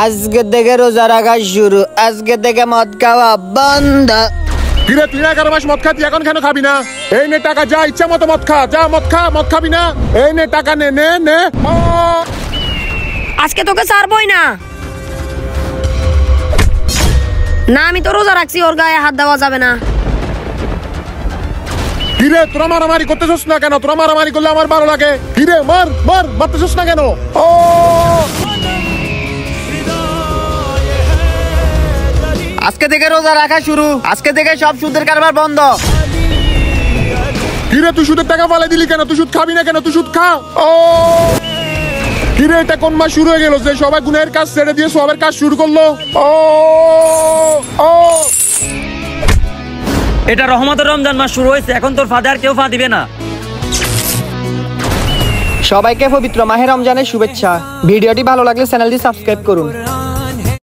আজকে থেকে রোজা রাখা শুরু, আজকে থেকে মদ খাওয়া বন্ধ। কিরে তুই 11 মাস মদ খাতি, এখন কেন খাবি না? এই নে টাকা, যা ইচ্ছা মতো মদ খা, যা মদ খা। মদ খাবি না? এই নে টাকা, নে নে নে। আজকে তোকে ছাড়বই না। না আমি তো রোজা রাখছি, ওর গায়ে হাত দেওয়া যাবে না। কিরে তোরা মারামারি করতেছস না কেন? তোরা মারামারি করলে আমার ভালো লাগে। কিরে মার মার, মারতেছস না কেন? ও আজকে থেকে রোজা রাখা শুরু, আজকে থেকে সব সুদের কারবার বন্ধ। কিরে তুই সুদের টাকা ফালাই দিলি কেন? তুই সুদ খাবি না কেন? তুই সুদ খা। ও কিরে এটা কোন মাস শুরু হয়ে গেল যে সবাই গুনাহের কাজ ছেড়ে দিয়ে সবের কাজ শুরু করলো? ও ও এটা রহমতের রমজান মাস শুরু হয়েছে, এখন তোর ফাঁদে আর কেউ ফা দিবে না। সবাইকে পবিত্র মাহে রমজানের শুভেচ্ছা। ভিডিওটি ভালো লাগলে চ্যানেলটি সাবস্ক্রাইব করুন।